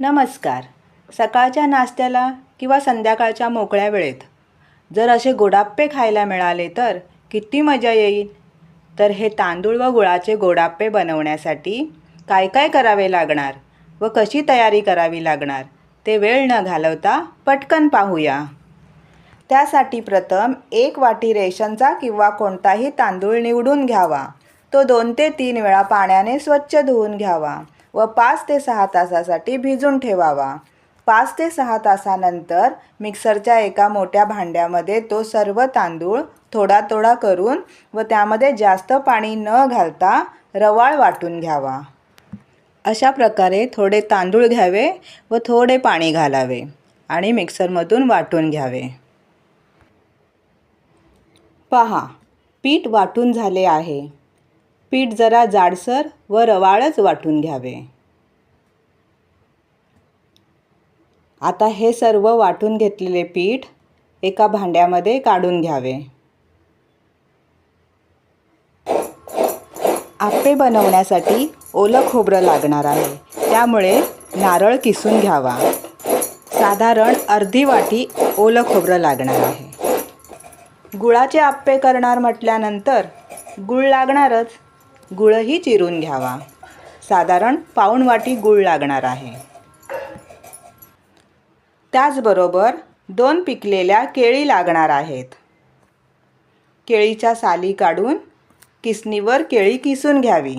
नमस्कार. सकाळच्या नाश्त्याला किंवा संध्याकाळच्या मोकळ्या वेळेत जर असे गोडाप्पे खायला मिळाले तर किती मजा येईल. तर हे तांदूळ व गुळाचे गोडाप्पे बनवण्यासाठी काय काय करावे लागणार व कशी तयारी करावी लागणार ते वेळ न घालवता पटकन पाहूया. त्यासाठी प्रथम 1 वाटी रेशनचा किंवा कोणताही तांदूळ निवडून घ्यावा. तो 2 ते 3 वेळा पाण्याने स्वच्छ धुवून घ्यावा व 5 ते 6 तासासाठी भिजून ठेवावा. 5 ते 6 तासानंतर मिक्सरच्या एका मोठ्या भांड्यामध्ये तो सर्व तांदूळ थोडा थोडा करून व त्यामध्ये जास्त पाणी न घालता रवाळ वाटून घ्यावा. अशा प्रकारे थोडे तांदूळ घ्यावे व थोडे पाणी घालावे आणि मिक्सरमधून वाटून घ्यावे. पहा, पीठ वाटून झाले आहे. पीठ जरा जाडसर व रवाळच वाटून घ्यावे. आता हे सर्व वाटून घेतलेले पीठ एका भांड्यामध्ये काढून घ्यावे. आप्पे बनवण्यासाठी ओलं खोबरं लागणार आहे, त्यामुळे नारळ किसून घ्यावा. साधारण अर्धी वाटी ओलं खोबरं लागणार आहे. गुळाचे आप्पे करणार म्हटल्यानंतर गूळ लागणारच. गूळही चिरून घ्यावा. साधारण पाऊण वाटी गूळ लागणार आहे. त्याचबरोबर 2 पिकलेल्या केळी लागणार आहेत. केळीच्या साली काढून किसणीवर केळी किसून घ्यावी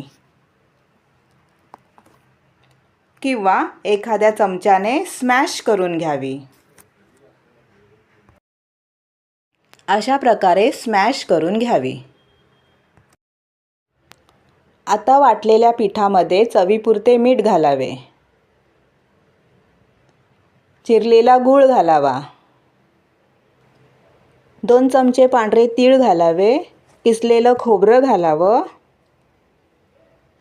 किंवा एखाद्या चमच्याने स्मॅश करून घ्यावी. अशा प्रकारे स्मॅश करून घ्यावी. आता वाटलेल्या पिठामध्ये चवीपुरते मीठ घालावे. चिरलेला गूळ घालावा. 2 चमचे पांढरे तीळ घालावे. किसलेलं खोबरं घालावं.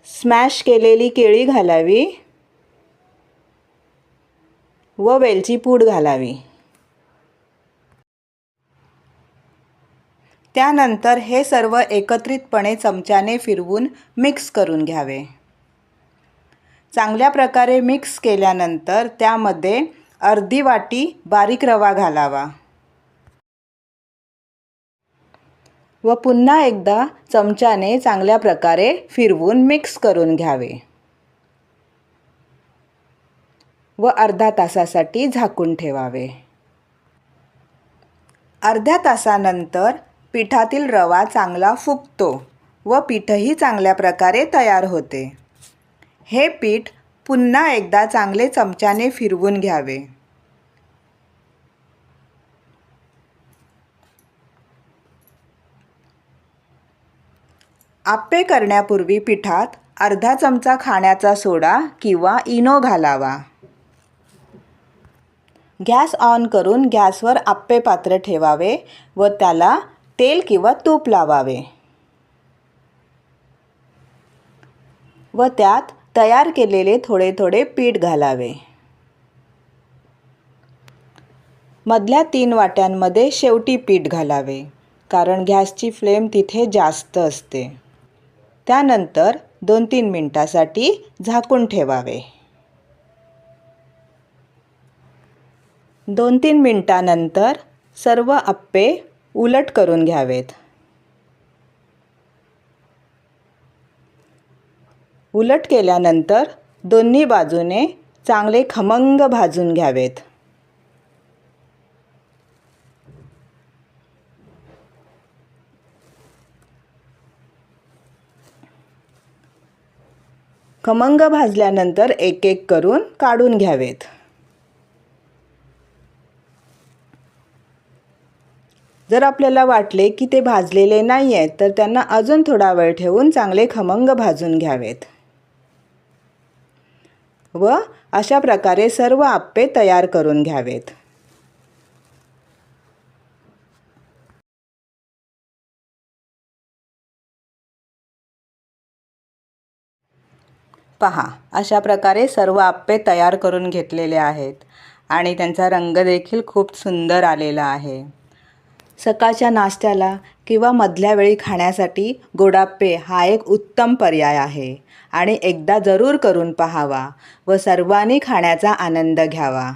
स्मॅश केलेली केळी घालावी व वेलची पूड घालावी. त्यानंतर हे सर्व एकत्रितपणे चमच्याने फिरवून मिक्स करून घ्यावे. चांगल्या प्रकारे मिक्स केल्यानंतर त्यामध्ये अर्धी वाटी बारीक रवा घालावा व पुन्हा एकदा चमच्याने चांगल्या प्रकारे फिरवून मिक्स करून घ्यावे व अर्धा तासासाठी झाकून ठेवावे. अर्ध्या तासानंतर पिठातील रवा चांगला फुगतो व पीठही चांगल्या प्रकारे तयार होते. हे पीठ पुन्हा एकदा चांगले चमच्याने फिरवून घ्यावे. आप्पे करण्यापूर्वी पिठात अर्धा चमचा खाण्याचा सोडा किंवा इनो घालावा. गॅस ऑन करून गॅसवर आप्पे पात्र ठेवावे व त्याला तेल किंवा तूप लावावे व त्यात तयार केलेले थोडे थोडे पीठ घालावे. मधल्या 3 वाट्यांमध्ये शेवटी पीठ घालावे, कारण गॅसची फ्लेम तिथे जास्त असते. त्यानंतर 2-3 मिनिटासाठी झाकून ठेवावे. 2-3 मिनिटानंतर सर्व आप्पे उलट करून घ्यावेत. उलट केल्यानंतर दोन्ही बाजूने चांगले खमंग भाजून घ्यावेत. खमंग भाजल्यानंतर एक एक करून काढून घ्यावेत. जर आपल्याला वाटले की ते भाजलेले नाही आहेत तर त्यांना अजून थोडा वेळ ठेवून चांगले खमंग भाजून घ्यावेत व अशा प्रकारे सर्व आप्पे तयार करून घ्यावेत. पहा, अशा प्रकारे सर्व आप्पे तयार करून घेतलेले आहेत आणि त्यांचा रंग देखील खूप सुंदर आलेला आहे. सकाळच्या नाश्त्याला किंवा मधल्या वेळी खाण्यासाठी गोडाप्पे हा एक उत्तम पर्याय आहे आणि एकदा जरूर करून पाहावा व सर्वांनी खाण्याचा आनंद घ्यावा.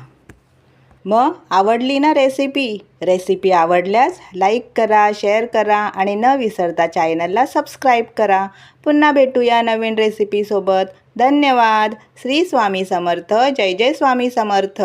मग आवडली ना रेसिपी आवडल्यास लाईक करा, शेअर करा आणि न विसरता चॅनलला सबस्क्राईब करा. पुन्हा भेटूया नवीन रेसिपीसोबत. धन्यवाद. श्री स्वामी समर्थ. जय जय स्वामी समर्थ.